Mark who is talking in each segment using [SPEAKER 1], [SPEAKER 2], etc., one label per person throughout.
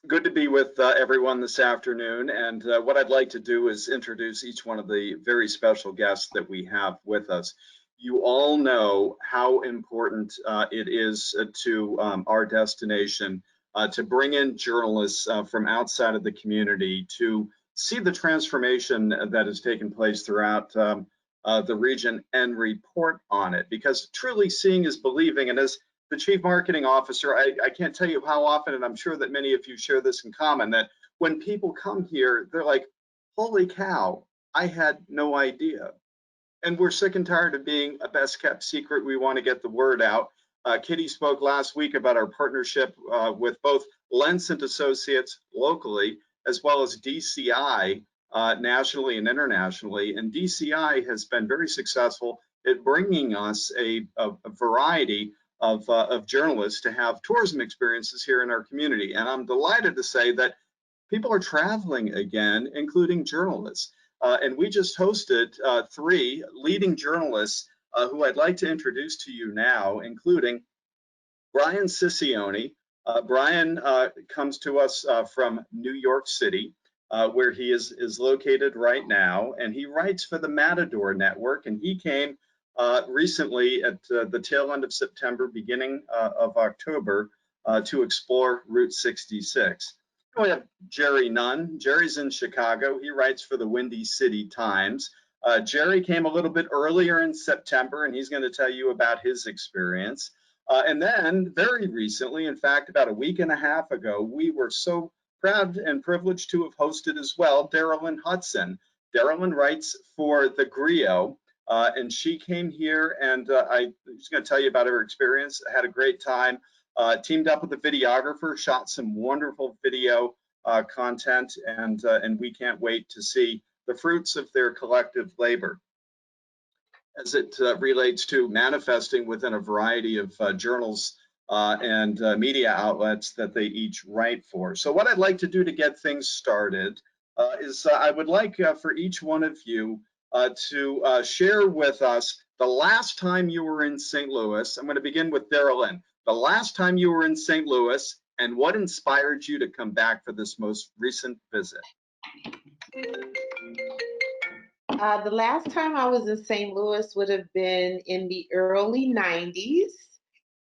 [SPEAKER 1] Good to be with everyone this afternoon. And what I'd like to do is introduce each one of the very special guests that we have with us. You all know how important it is to our destination to bring in journalists from outside of the community to see the transformation that has taken place throughout the region and report on it. Because truly seeing is believing. And as the Chief Marketing Officer, I can't tell you how often, and I'm sure that many of you share this in common, that when people come here, they're like, holy cow, I had no idea. And we're sick and tired of being a best kept secret. We want to get the word out. Kitty spoke last week about our partnership with both Lensant Associates locally, as well as DCI nationally and internationally. And DCI has been very successful at bringing us a variety of journalists to have tourism experiences here in our community. And I'm delighted to say that people are traveling again, including journalists. And we just hosted 3 leading journalists who I'd like to introduce to you now, including Brian Ciccione. Brian comes to us from New York City, where he is located right now, and he writes for the Matador Network, and he came recently at the tail end of September, beginning of October, to explore Route 66. We have Jerry Nunn. Jerry's in Chicago. He writes for the Windy City Times. Jerry came a little bit earlier in September, and he's going to tell you about his experience. And then very recently, in fact, about a week and a half ago, we were so proud and privileged to have hosted as well Darylyn Hudson. Darylyn writes for the Grio. And she came here, and I was going to tell you about her experience. I had a great time. Teamed up with a videographer, shot some wonderful video content, and we can't wait to see the fruits of their collective labor as it relates to manifesting within a variety of journals and media outlets that they each write for. So what I'd like to do to get things started is I would like for each one of you to share with us the last time you were in St. Louis. I'm going to begin with Darylyn. The last time you were in St. Louis, and what inspired you to come back for this most recent visit?
[SPEAKER 2] The last time I was in St. Louis would have been in the early 90s.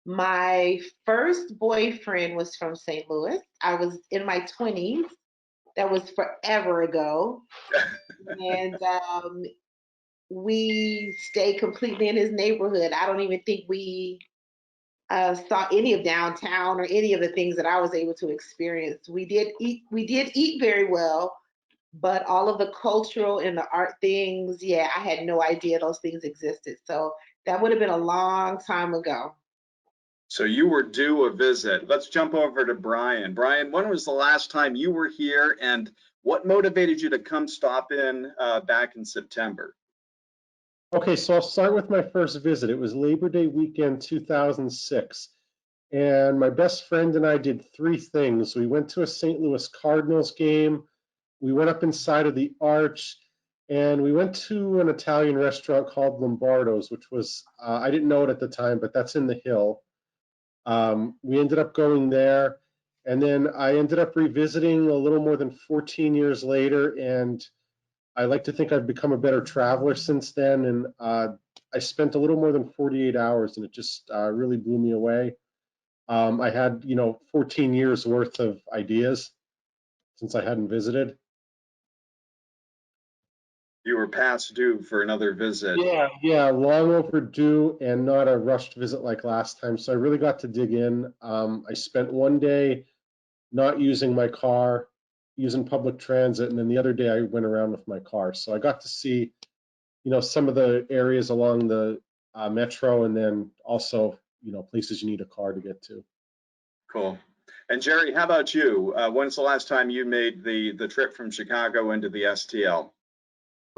[SPEAKER 2] My first boyfriend was from St. Louis. I was in my 20s. That was forever ago. And we stayed completely in his neighborhood. I don't even think we saw any of downtown or any of the things that I was able to experience. We did eat very well, but all of the cultural and the art things, yeah, I had no idea those things existed. So that would have been a long time ago.
[SPEAKER 1] So you were due a visit. Let's jump over to Brian. Brian, when was the last time you were here, and what motivated you to come stop in back in September?
[SPEAKER 3] Okay, so I'll start with my first visit. It was Labor Day weekend 2006, and my best friend and I did 3 things. We went to a St. Louis Cardinals game, we went up inside of the Arch, and we went to an Italian restaurant called Lombardo's, which was, I didn't know it at the time, but that's in the Hill. We ended up going there, and then I ended up revisiting a little more than 14 years later, and I like to think I've become a better traveler since then, and I spent a little more than 48 hours, and it just really blew me away. I had, 14 years worth of ideas since I hadn't visited.
[SPEAKER 1] You were past due for another visit.
[SPEAKER 3] Yeah, long overdue and not a rushed visit like last time. So I really got to dig in. I spent one day not using my car, using public transit, and then the other day I went around with my car. So I got to see, some of the areas along the metro, and then also, places you need a car to get to.
[SPEAKER 1] Cool. And Jerry, how about you? When's the last time you made the trip from Chicago into the STL?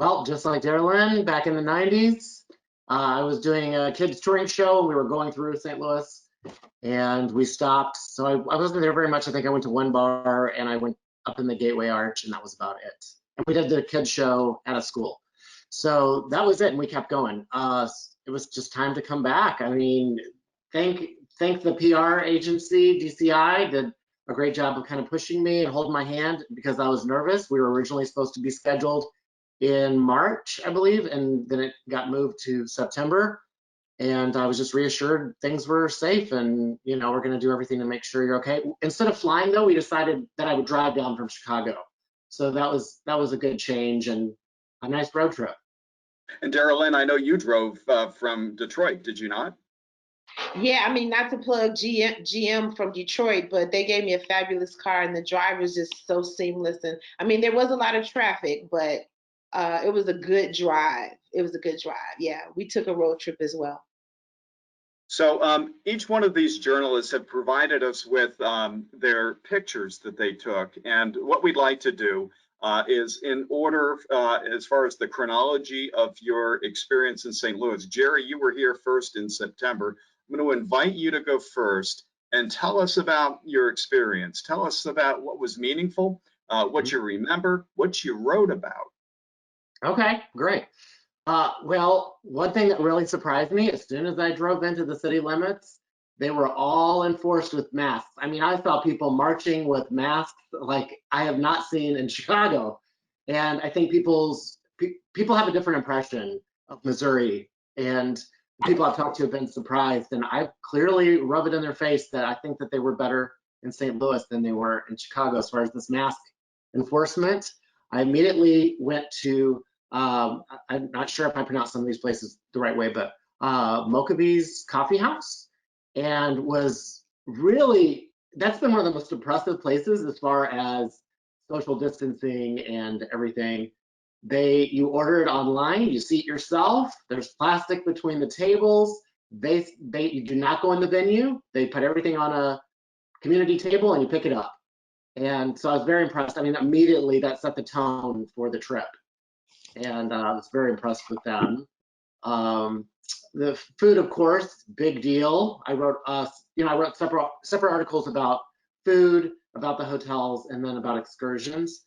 [SPEAKER 4] Well, just like Darylyn, back in the 90s, I was doing a kids touring show. We were going through St. Louis, and we stopped. So I wasn't there very much. I think I went to one bar, and I went up in the Gateway Arch, and that was about it. And we did the kids show at a school. So that was it, and we kept going. It was just time to come back. I mean, thank the PR agency, DCI, did a great job of kind of pushing me and holding my hand because I was nervous. We were originally supposed to be scheduled in March, I believe, and then it got moved to September. And I was just reassured things were safe and, you know, we're going to do everything to make sure you're okay. Instead of flying, though, we decided that I would drive down from Chicago. So that was a good change and a nice road trip.
[SPEAKER 1] And Darylyn, I know you drove from Detroit, did you not?
[SPEAKER 2] Yeah, I mean, not to plug GM from Detroit, but they gave me a fabulous car and the drive was just so seamless. And I mean, there was a lot of traffic, but it was a good drive. It was a good drive. Yeah, we took a road trip as well.
[SPEAKER 1] So each one of these journalists have provided us with their pictures that they took. And what we'd like to do is in order as far as the chronology of your experience in St. Louis. Jerry, you were here first in September. I'm going to invite you to go first and tell us about your experience. Tell us about what was meaningful, what you remember, what you wrote about.
[SPEAKER 4] Okay, great. Well, one thing that really surprised me, as soon as I drove into the city limits, they were all enforced with masks. I mean, I saw people marching with masks like I have not seen in Chicago. And I think people have a different impression of Missouri. And people I've talked to have been surprised. And I clearly rub it in their face that I think that they were better in St. Louis than they were in Chicago as far as this mask enforcement. I immediately went to I'm not sure if I pronounced some of these places the right way, but Mokabee's Coffee House, and was really, that's been one of the most impressive places as far as social distancing and everything. You order it online, you seat yourself, there's plastic between the tables, you do not go in the venue, they put everything on a community table and you pick it up. And so I was very impressed. I mean, immediately that set the tone for the trip. And I was very impressed with them. The food, of course, big deal. I wrote separate articles about food, about the hotels, and then about excursions.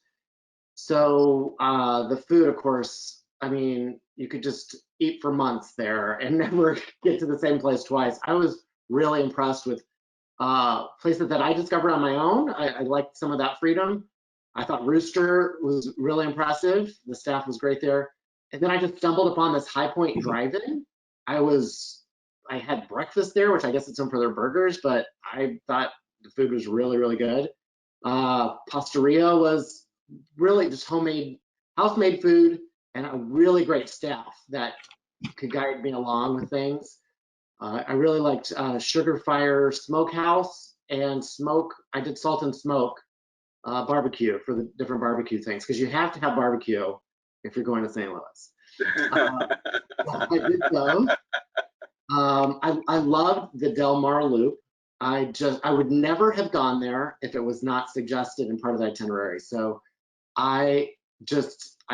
[SPEAKER 4] So the food, of course, I mean, you could just eat for months there and never get to the same place twice. I was really impressed with places that I discovered on my own. I liked some of that freedom. I thought Rooster was really impressive. The staff was great there. And then I just stumbled upon this High Point Drive-In. I had breakfast there, which I guess it's known for their burgers, but I thought the food was really, really good. Pastaria was really just house-made food, and a really great staff that could guide me along with things. I really liked Sugar Fire Smokehouse and I did Salt and Smoke barbecue for the different barbecue things, because you have to have barbecue if you're going to St. Louis. I did those. I loved the Del Mar Loop. I would never have gone there if it was not suggested in part of the itinerary. So I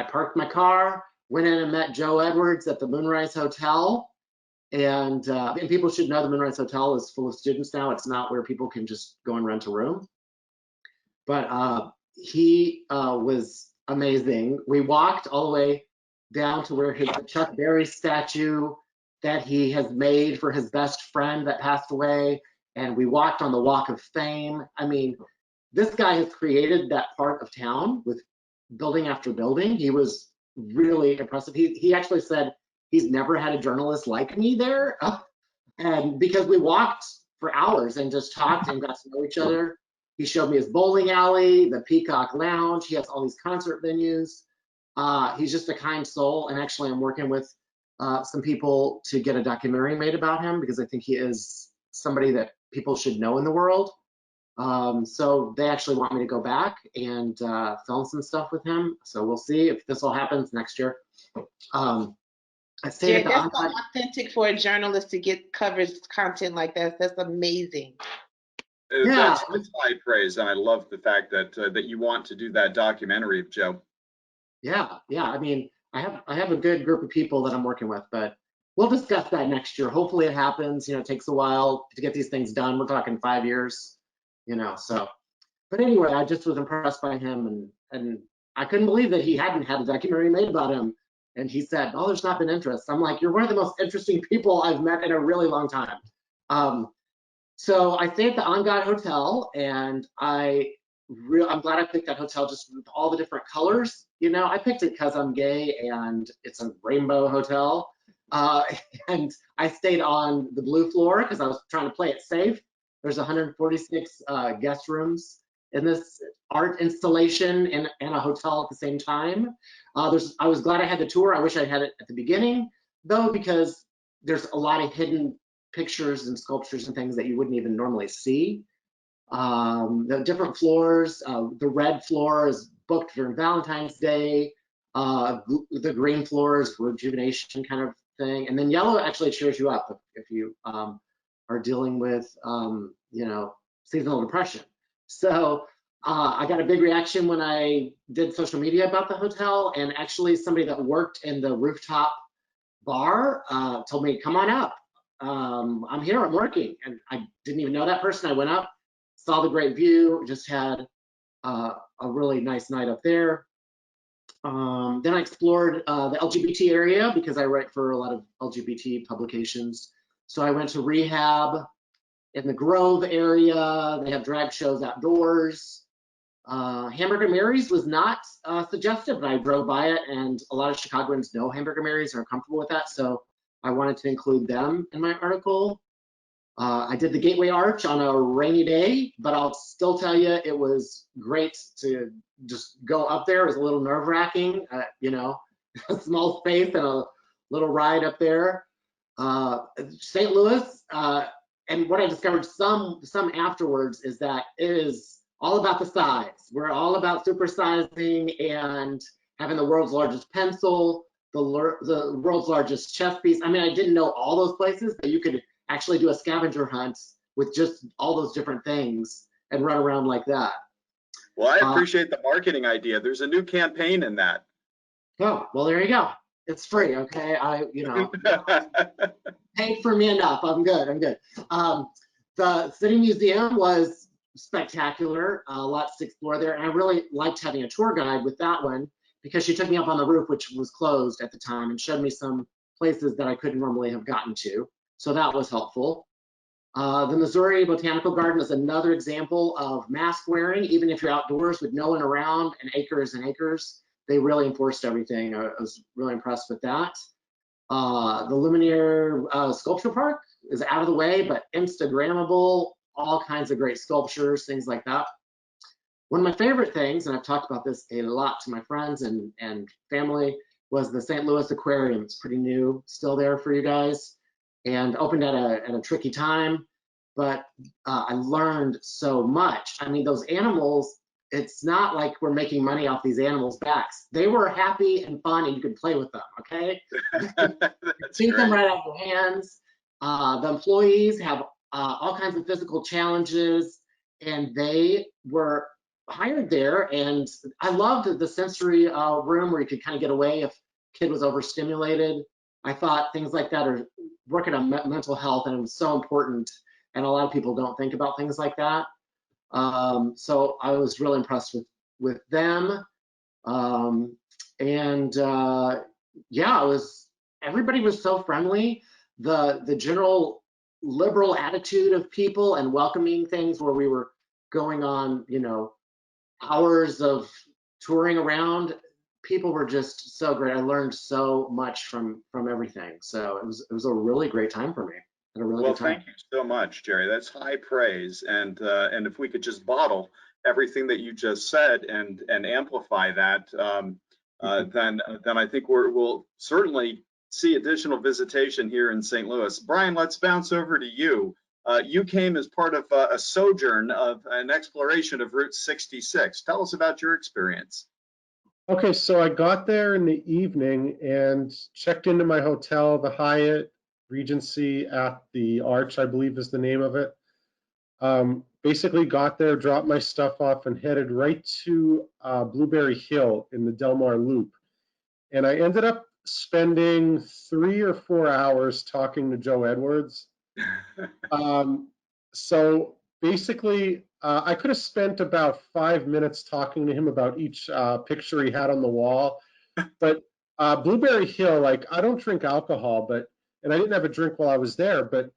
[SPEAKER 4] parked my car, went in and met Joe Edwards at the Moonrise Hotel. And people should know the Moonrise Hotel is full of students now. It's not where people can just go and rent a room. But he was amazing. We walked all the way down to where his Chuck Berry statue that he has made for his best friend that passed away, and we walked on the Walk of Fame. I mean, this guy has created that part of town with building after building. He was really impressive. He actually said he's never had a journalist like me there, and because we walked for hours and just talked and got to know each other. He showed me his bowling alley, the Peacock Lounge. He has all these concert venues. He's just a kind soul. And actually, I'm working with some people to get a documentary made about him because I think he is somebody that people should know in the world. So they actually want me to go back and film some stuff with him. So we'll see if this all happens next year. I stayed
[SPEAKER 2] Yeah, that's so authentic for a journalist to get coverage content like that. That's amazing.
[SPEAKER 1] That's high praise, and I love the fact that that you want to do that documentary of Joe.
[SPEAKER 4] Yeah. I mean, I have a good group of people that I'm working with, but we'll discuss that next year. Hopefully, it happens. You know, it takes a while to get these things done. We're talking 5 years. You know, so. But anyway, I just was impressed by him, and I couldn't believe that he hadn't had a documentary made about him. And he said, "Oh, there's not been interest." I'm like, "You're one of the most interesting people I've met in a really long time." So I stayed at the On God Hotel, and I'm glad I picked that hotel just with all the different colors. You know, I picked it because I'm gay and it's a rainbow hotel. Uh, and I stayed on the blue floor because I was trying to play it safe. There's 146 guest rooms in this art installation and a hotel at the same time. I was glad I had the tour. I wish I had it at the beginning, though, because there's a lot of hidden pictures and sculptures and things that you wouldn't even normally see. The different floors, the red floor is booked during Valentine's Day. The green floor is rejuvenation kind of thing. And then yellow actually cheers you up if you are dealing with, you know, seasonal depression. So I got a big reaction when I did social media about the hotel, and actually somebody that worked in the rooftop bar told me, come on up. I'm here, I'm working. And I didn't even know that person. I went up, saw the great view, just had a really nice night up there. Then I explored the LGBT area because I write for a lot of LGBT publications. So I went to Rehab in the Grove area. They have drag shows outdoors. Hamburger Mary's was not suggested, but I drove by it, and a lot of Chicagoans know Hamburger Mary's and are comfortable with that, so I wanted to include them in my article. I did the Gateway Arch on a rainy day, but I'll still tell you it was great to just go up there. It was a little nerve-wracking, you know, a small space and a little ride up there. St. Louis, and what I discovered some afterwards is that it is all about the size. We're all about supersizing and having the world's largest pencil, the world's largest chess piece. I mean, I didn't know all those places, but you could actually do a scavenger hunt with just all those different things and run around like that.
[SPEAKER 1] Well, I appreciate the marketing idea. There's a new campaign in that.
[SPEAKER 4] Oh, well, there you go. It's free, okay? You know, paid for me enough. I'm good. The City Museum was spectacular. Lots to explore there. And I really liked having a tour guide with that one because she took me up on the roof, which was closed at the time, and showed me some places that I couldn't normally have gotten to. So that was helpful. The Missouri Botanical Garden is another example of mask wearing, even if you're outdoors with no one around and acres and acres. They really enforced everything. I was really impressed with that. The Lumiere Sculpture Park is out of the way, but Instagrammable, all kinds of great sculptures, things like that. One of my favorite things, and I've talked about this a lot to my friends and family, was the St. Louis Aquarium. It's pretty new, still there for you guys, and opened at a tricky time, but I learned so much. I mean, those animals, it's not like we're making money off these animals' backs. They were happy and fun, and you could play with them, okay? Take them right out of your hands. The employees have all kinds of physical challenges, and they were hired there. And I loved the sensory room where you could kind of get away if a kid was overstimulated. I thought things like that are working on mental health, and it was so important. And a lot of people don't think about things like that. So I was really impressed with them. Yeah, everybody was so friendly. The general liberal attitude of people and welcoming things, where we were going on, you know, hours of touring around, people were just so great. I learned so much from everything. So it was a really great time for me. And a really
[SPEAKER 1] Well,
[SPEAKER 4] good time.
[SPEAKER 1] thank you so much, Jerry. That's high praise. And if we could just bottle everything that you just said and amplify that, then I think we'll certainly see additional visitation here in St. Louis. Brian, let's bounce over to you. You came as part of a sojourn of an exploration of Route 66. Tell us about your experience.
[SPEAKER 3] Okay, so I got there in the evening and checked into my hotel, the Hyatt Regency at the Arch, I believe is the name of it. Basically got there, dropped my stuff off, and headed right to Blueberry Hill in the Delmar Loop. And I ended up spending 3 or 4 hours talking to Joe Edwards. So basically, I could have spent about 5 minutes talking to him about each picture he had on the wall. But Blueberry Hill, like, I don't drink alcohol, and I didn't have a drink while I was there, but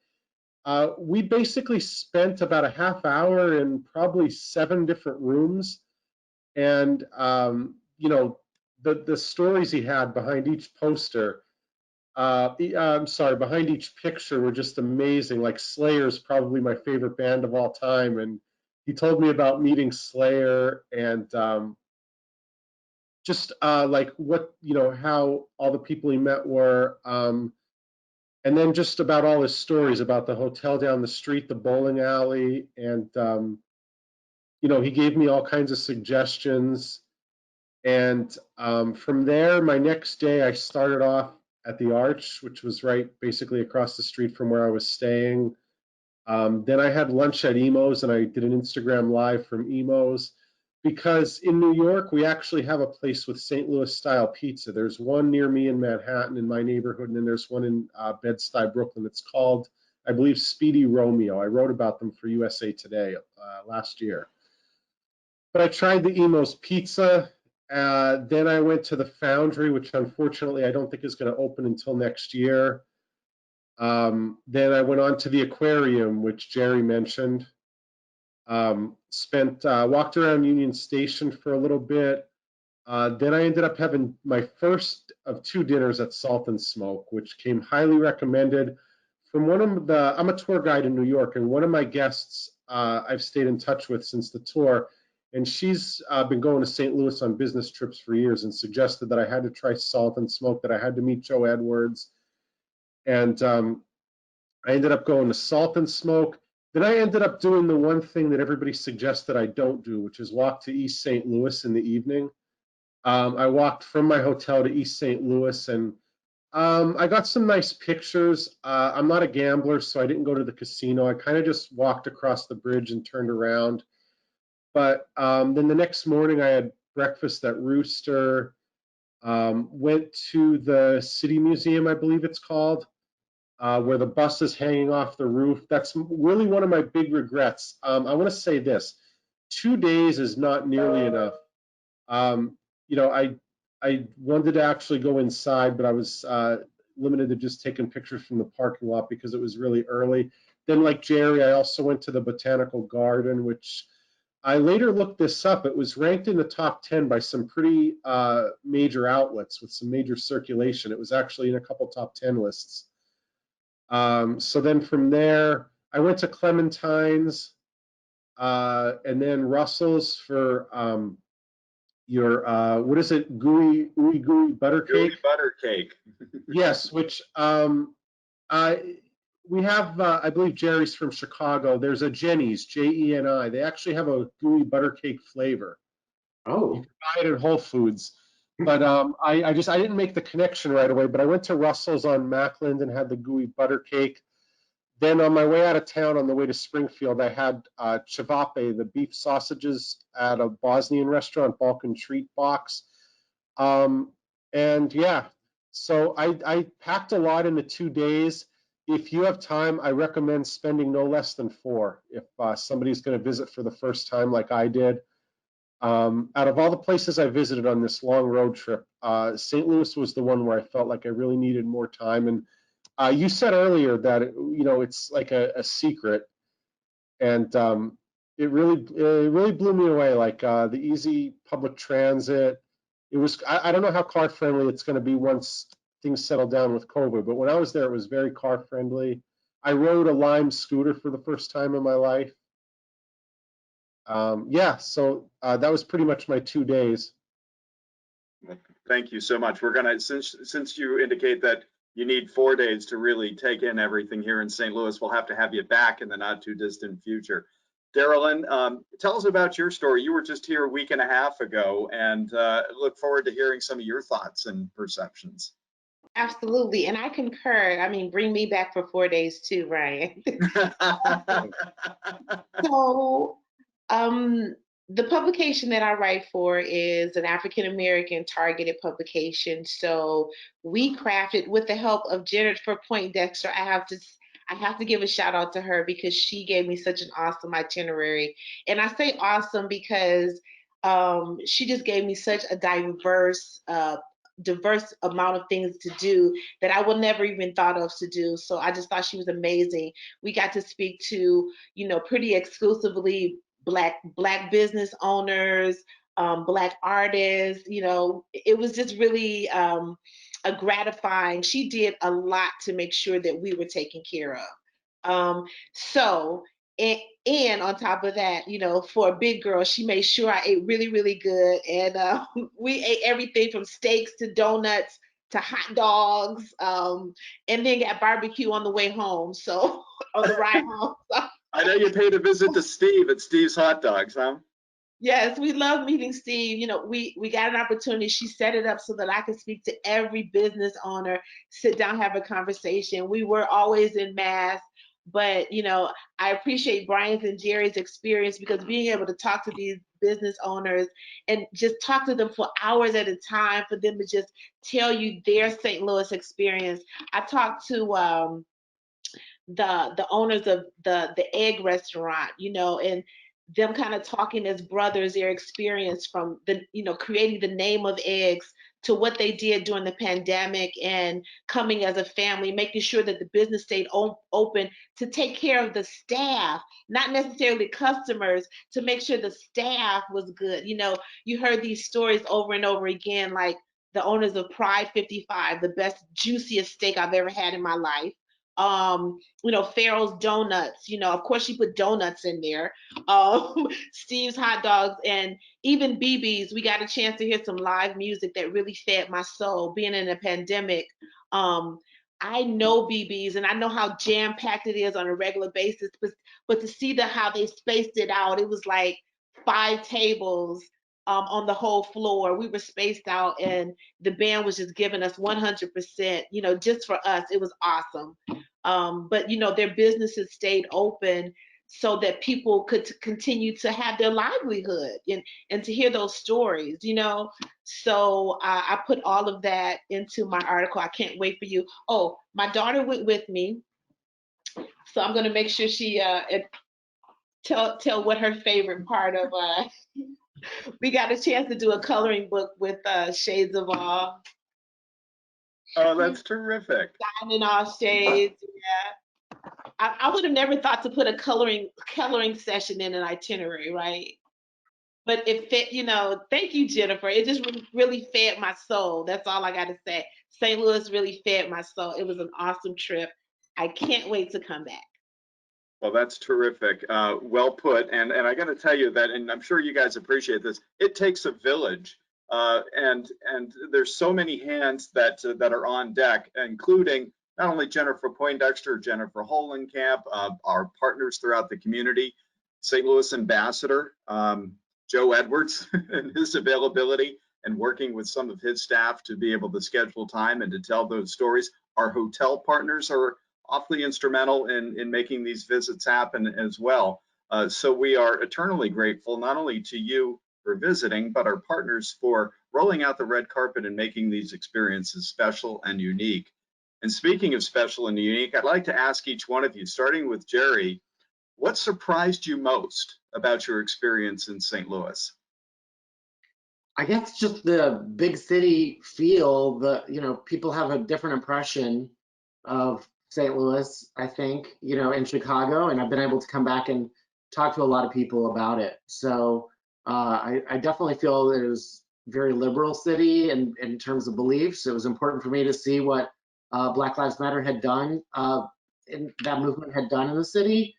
[SPEAKER 3] We basically spent about a half hour in probably 7 different rooms. And, you know, the stories he had behind each poster, I'm sorry, behind each picture were just amazing. Like Slayer's probably my favorite band of all time. And he told me about meeting Slayer and just like what, you know, how all the people he met were. And then just about all his stories about the hotel down the street, the bowling alley. And, you know, he gave me all kinds of suggestions. And from there, my next day, I started off at the Arch, which was right basically across the street from where I was staying. Then I had lunch at Emo's and I did an Instagram live from Emo's because in New York, we actually have a place with St. Louis style pizza. There's one near me in Manhattan in my neighborhood, and then there's one in Bed-Stuy, Brooklyn. It's called, I believe, Speedy Romeo. I wrote about them for USA Today last year. But I tried the Emo's Pizza. Then I went to the Foundry, which unfortunately I don't think is going to open until next year. Then I went on to the aquarium, which Jerry mentioned. Walked around Union Station for a little bit. Then I ended up having my first of 2 dinners at Salt and Smoke, which came highly recommended from one of the, I'm a tour guide in New York, and one of my guests I've stayed in touch with since the tour, and she's been going to St. Louis on business trips for years and suggested that I had to try Salt and Smoke, that I had to meet Joe Edwards. And I ended up going to Salt and Smoke. Then I ended up doing the one thing that everybody suggests that I don't do, which is walk to East St. Louis in the evening. I walked from my hotel to East St. Louis, and I got some nice pictures. I'm not a gambler, so I didn't go to the casino. I kind of just walked across the bridge and turned around. But then the next morning, I had breakfast at Rooster, went to the City Museum, I believe it's called, where the bus is hanging off the roof. That's really one of my big regrets. I want to say this, 2 days is not nearly enough. You know, I wanted to actually go inside, but I was limited to just taking pictures from the parking lot because it was really early. Then, like Jerry, I also went to the Botanical Garden, which I later looked this up. It was ranked in the top 10 by some pretty major outlets with some major circulation. It was actually in a couple top 10 lists. So then from there, I went to Clementine's and then Russell's for your, what is it, gooey butter
[SPEAKER 1] Gooey
[SPEAKER 3] cake?
[SPEAKER 1] butter cake.
[SPEAKER 3] Yes, which we have, I believe Jerry's from Chicago. There's a Jenny's, Jeni. They actually have a gooey butter cake flavor.
[SPEAKER 4] Oh,
[SPEAKER 3] You can buy it at Whole Foods. But I didn't make the connection right away, but I went to Russell's on Macklind and had the gooey butter cake. Then on my way out of town, on the way to Springfield, I had cevape, the beef sausages at a Bosnian restaurant, Balkan Treat Box. And yeah, so I packed a lot in the 2 days. If you have time, I recommend spending no less than 4 if somebody's going to visit for the first time like I did. Out of all the places I visited on this long road trip, St. Louis was the one where I felt like I really needed more time. And you said earlier that you know, it's like a secret, and it really blew me away. Like the easy public transit. It was, I don't know how car friendly it's going to be once things settle down with COVID, but when I was there, it was very car friendly. I rode a Lime scooter for the first time in my life. Yeah, so that was pretty much my 2 days.
[SPEAKER 1] Thank you so much. We're gonna, since you indicate that you need 4 days to really take in everything here in St. Louis, we'll have to have you back in the not too distant future. Darylyn, tell us about your story. You were just here a week and a half ago, and look forward to hearing some of your thoughts and perceptions.
[SPEAKER 2] Absolutely. And I concur. I mean, bring me back for 4 days too, Ryan. So, the publication that I write for is an African American targeted publication. So we crafted with the help of Jennifer Poindexter. I have to give a shout out to her because she gave me such an awesome itinerary. And I say awesome because she just gave me such a diverse diverse amount of things to do that I would never even thought of to do. So I just thought she was amazing. We got to speak to, pretty exclusively black business owners, black artists. It was just really a gratifying. She did a lot to make sure that we were taken care of. So, and on top of that, for a big girl, she made sure I ate really, really good. And we ate everything from steaks to donuts to hot dogs, and then got barbecue on the way home. So, on the ride home. So,
[SPEAKER 1] I know you paid a visit to Steve at Steve's Hot Dogs, huh?
[SPEAKER 2] yes, we love meeting Steve. We got an opportunity. She set it up so that I could speak to every business owner, sit down, have a conversation. We were always in mass, but I appreciate Brian's and Jerry's experience, because being able to talk to these business owners and just talk to them for hours at a time, for them to just tell you their St. Louis experience. I talked to the owners of the egg restaurant, and them kind of talking as brothers, their experience from the, creating the name of eggs to what they did during the pandemic and coming as a family, making sure that the business stayed open to take care of the staff, not necessarily customers, to make sure the staff was good. You heard these stories over and over again, like the owners of Pride 55, the best, juiciest steak I've ever had in my life. Farrell's Donuts, of course she put donuts in there. Steve's Hot Dogs, and even BB's. We got a chance to hear some live music that really fed my soul. Being in a pandemic, I know BB's and I know how jam-packed it is on a regular basis, but to see how they spaced it out, it was like 5 tables on the whole floor. We were spaced out, and the band was just giving us 100%, just for us. It was awesome. But their businesses stayed open so that people could continue to have their livelihood, and to hear those stories. So I put all of that into my article. I can't wait for you. Oh, my daughter went with me, so I'm going to make sure she tell what her favorite part of we got a chance to do a coloring book with shades of all.
[SPEAKER 1] Oh, that's terrific.
[SPEAKER 2] Diamond all shades. Yeah. I would have never thought to put a coloring session in an itinerary, right? But it fit, thank you, Jennifer. It just really fed my soul. That's all I got to say. St. Louis really fed my soul. It was an awesome trip. I can't wait to come back.
[SPEAKER 1] Well, that's terrific. Well put. And I got to tell you that, and I'm sure you guys appreciate this, it takes a village. And there's so many hands that are on deck, including not only Jennifer Poindexter, Jennifer Holenkamp, our partners throughout the community, St. Louis Ambassador, Joe Edwards, and his availability and working with some of his staff to be able to schedule time and to tell those stories. Our hotel partners are awfully instrumental in making these visits happen as well. So we are eternally grateful, not only to you for visiting, but our partners for rolling out the red carpet and making these experiences special and unique. And speaking of special and unique, I'd like to ask each one of you, starting with Jerry, what surprised you most about your experience in St. Louis?
[SPEAKER 4] I guess just the big city feel. People have a different impression of St. Louis, I think, in Chicago, and I've been able to come back and talk to a lot of people about it. So I definitely feel that it was a very liberal city in terms of beliefs. It was important for me to see what Black Lives Matter had done, and that movement had done in the city.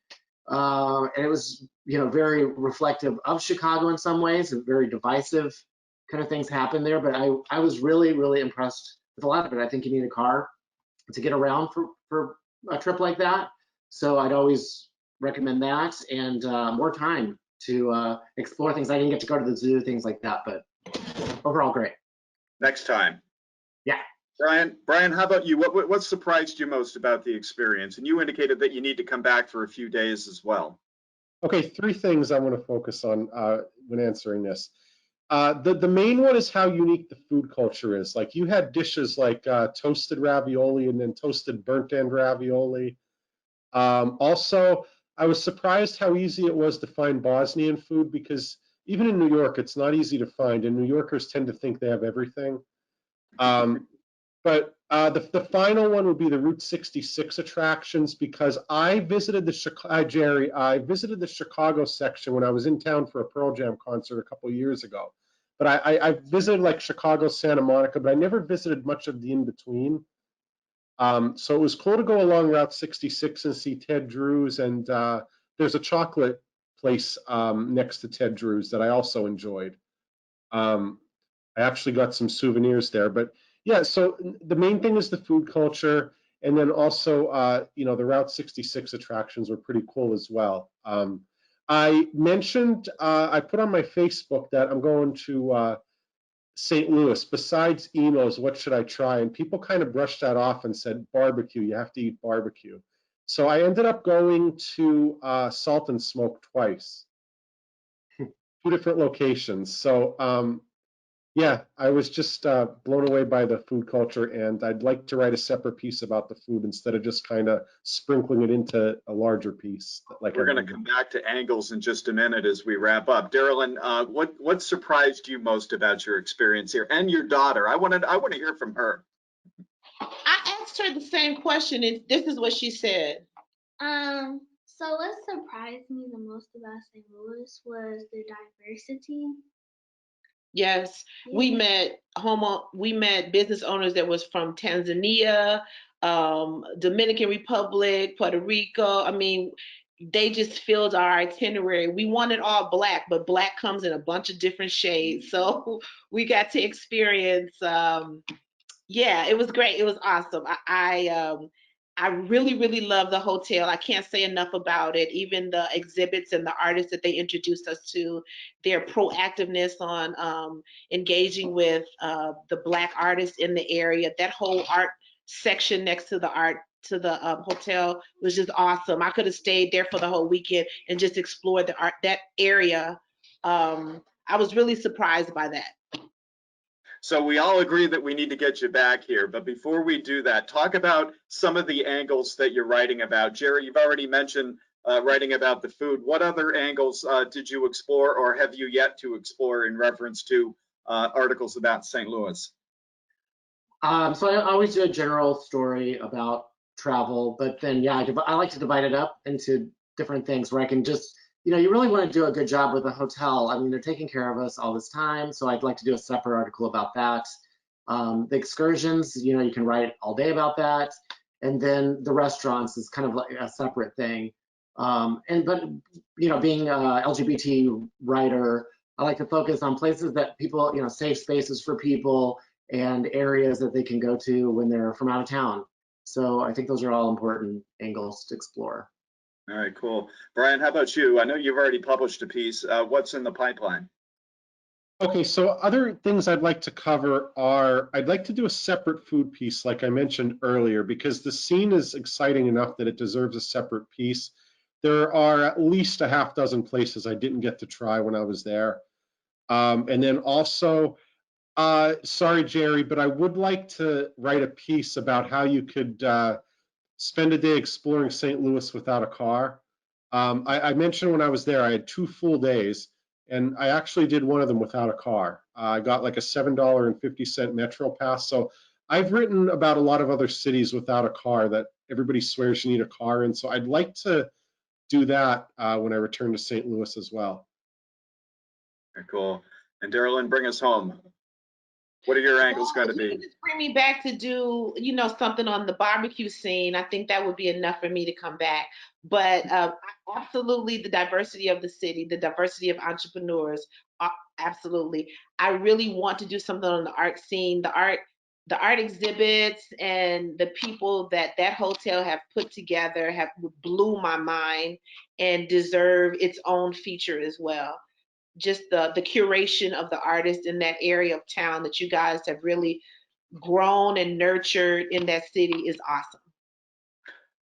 [SPEAKER 4] And it was, very reflective of Chicago in some ways, and very divisive kind of things happened there. But I was really, really impressed with a lot of it. I think you need a car to get around for a trip like that. So I'd always recommend that, and more time to explore things. I didn't get to go to the zoo, things like that, but overall great.
[SPEAKER 1] Next time.
[SPEAKER 4] Yeah.
[SPEAKER 1] Brian, how about you? What surprised you most about the experience? And you indicated that you need to come back for a few days as well.
[SPEAKER 3] Okay, 3 things I want to focus on when answering this. The main one is how unique the food culture is. Like, you had dishes like toasted ravioli and then toasted burnt end ravioli. Also, I was surprised how easy it was to find Bosnian food, because even in New York, it's not easy to find, and New Yorkers tend to think they have everything. But the final one would be the Route 66 attractions, because I visited the Chicago section when I was in town for a Pearl Jam concert a couple of years ago. But I visited like Chicago, Santa Monica, but I never visited much of the in-between. So it was cool to go along Route 66 and see Ted Drewes, and there's a chocolate place next to Ted Drewes that I also enjoyed. I actually got some souvenirs there, but yeah, so the main thing is the food culture, and then also, you know, the Route 66 attractions were pretty cool as well. I mentioned, I put on my Facebook that I'm going to St. Louis. Besides emos, what should I try? And people kind of brushed that off and said, barbecue, you have to eat barbecue. So I ended up going to Salt and Smoke twice, 2 different locations. So yeah, I was just blown away by the food culture, and I'd like to write a separate piece about the food instead of just kind of sprinkling it into a larger piece. Like
[SPEAKER 1] We're going to come back to angles in just a minute as we wrap up. Darylyn, what surprised you most about your experience here, and your daughter? I want to hear from her.
[SPEAKER 2] I asked her the same question, and this is what she said.
[SPEAKER 5] So what surprised me the most about St. Louis was the diversity.
[SPEAKER 2] Yes, we met business owners that was from Tanzania, Dominican Republic, Puerto Rico. I mean, they just filled our itinerary. We wanted all Black, but Black comes in a bunch of different shades. So we got to experience. Yeah, it was great. It was awesome. I really, really love the hotel. I can't say enough about it. Even the exhibits and the artists that they introduced us to, their proactiveness on engaging with the Black artists in the area. That whole art section next to the hotel was just awesome. I could have stayed there for the whole weekend and just explored that area. I was really surprised by that.
[SPEAKER 1] So we all agree that we need to get you back here. But before we do that, talk about some of the angles that you're writing about. Jerry, you've already mentioned writing about the food. What other angles did you explore, or have you yet to explore in reference to articles about St. Louis?
[SPEAKER 4] So I always do a general story about travel, but then, yeah, I like to divide it up into different things where I can just, you know, you really want to do a good job with a hotel. I mean, they're taking care of us all this time, so I'd like to do a separate article about that. The excursions, you know, you can write all day about that. And then the restaurants is kind of like a separate thing. But, you know, being a LGBT writer, I like to focus on places that people, you know, safe spaces for people and areas that they can go to when they're from out of town. So I think those are all important angles to explore.
[SPEAKER 1] All right, cool. Brian, how about you? I know you've already published a piece. What's in the pipeline?
[SPEAKER 3] Okay, so other things I'd like to cover are, I'd like to do a separate food piece like I mentioned earlier, because the scene is exciting enough that it deserves a separate piece. There are at least a half dozen places I didn't get to try when I was there. And then also, sorry, Jerry, but I would like to write a piece about how you could spend a day exploring St. Louis without a car. I mentioned when I was there, I had 2 full days, and I actually did one of them without a car. I got like a $7.50 Metro pass. So I've written about a lot of other cities without a car that everybody swears you need a car in. So I'd like to do that when I return to St. Louis as well.
[SPEAKER 1] Very cool. And Darylyn, bring us home. What are your angles going to be?
[SPEAKER 2] Just bring me back to do, you know, something on the barbecue scene. I think that would be enough for me to come back. But absolutely, the diversity of the city, the diversity of entrepreneurs, absolutely. I really want to do something on the art scene, the art exhibits, and the people that hotel have put together have blew my mind and deserve its own feature as well. Just the curation of the artists in that area of town that you guys have really grown and nurtured in that city is awesome.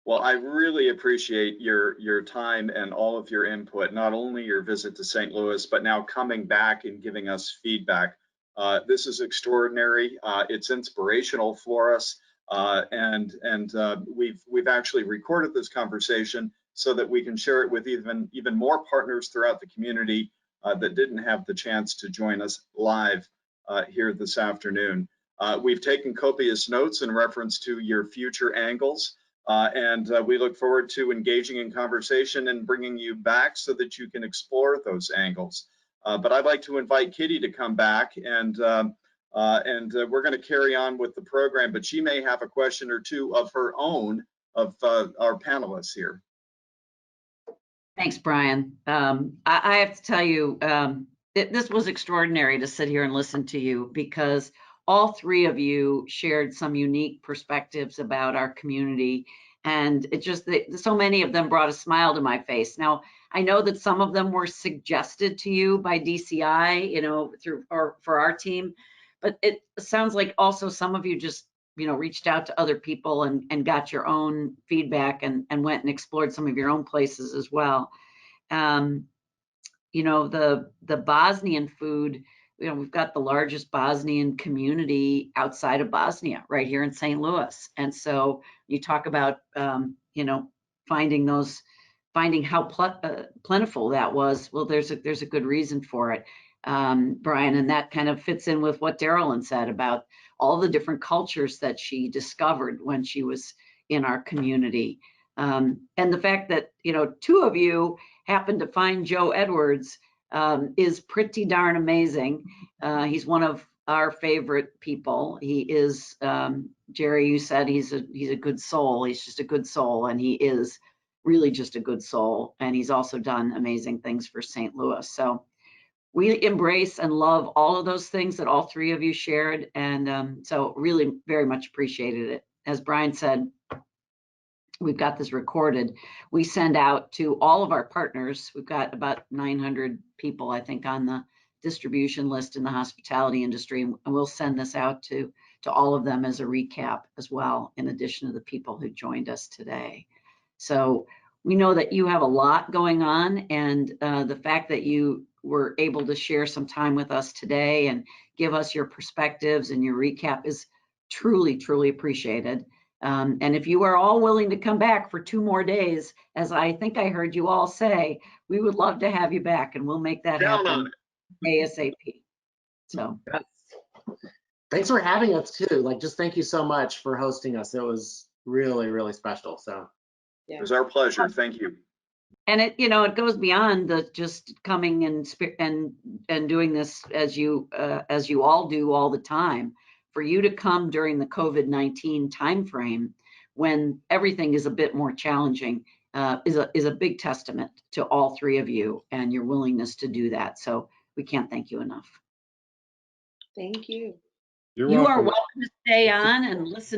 [SPEAKER 1] Well, I really appreciate your time and all of your input, not only your visit to St. Louis, but now coming back and giving us feedback. This is extraordinary. It's inspirational for us. And we've actually recorded this conversation so that we can share it with even more partners throughout the community that didn't have the chance to join us live here this afternoon. We've taken copious notes in reference to your future angles, and we look forward to engaging in conversation and bringing you back so that you can explore those angles. But I'd like to invite Kitty to come back, and we're going to carry on with the program, but she may have a question or two of her own of our panelists here.
[SPEAKER 6] Thanks, Brian. I have to tell you, this was extraordinary to sit here and listen to you, because all three of you shared some unique perspectives about our community, and it just, so many of them brought a smile to my face. Now, I know that some of them were suggested to you by DCI, you know, for our team, but it sounds like also some of you just, you know, reached out to other people and got your own feedback and went and explored some of your own places as well. You know, the Bosnian food, you know, we've got the largest Bosnian community outside of Bosnia right here in St. Louis. And so you talk about, you know, finding how plentiful that was. Well, there's a good reason for it, Brian, and that kind of fits in with what Darylyn said about all the different cultures that she discovered when she was in our community. And the fact that, you know, two of you happened to find Joe Edwards is pretty darn amazing. He's one of our favorite people. He is, Jerry, you said he's a good soul. He's just a good soul, and he is really just a good soul. And he's also done amazing things for St. Louis. So we embrace and love all of those things that all three of you shared. And so really very much appreciated it. As Brian said, we've got this recorded. We send out to all of our partners. We've got about 900 people, I think, on the distribution list in the hospitality industry. And we'll send this out to all of them as a recap as well, in addition to the people who joined us today. So we know that you have a lot going on, and the fact that you were able to share some time with us today and give us your perspectives and your recap is truly, truly appreciated. And if you are all willing to come back for 2 more days, as I think I heard you all say, we would love to have you back, and we'll make that happen ASAP. So
[SPEAKER 4] Yes. Thanks for having us too. Like, just thank you so much for hosting us. It was really, really special. So
[SPEAKER 1] It was our pleasure. Thank you.
[SPEAKER 6] And it, you know, it goes beyond the just coming and doing this as you all do all the time. For you to come during the COVID-19 timeframe, when everything is a bit more challenging, is a big testament to all three of you and your willingness to do that. So we can't thank you enough.
[SPEAKER 2] Thank you.
[SPEAKER 3] You're
[SPEAKER 6] You are
[SPEAKER 3] welcome.
[SPEAKER 6] welcome to stay on and listen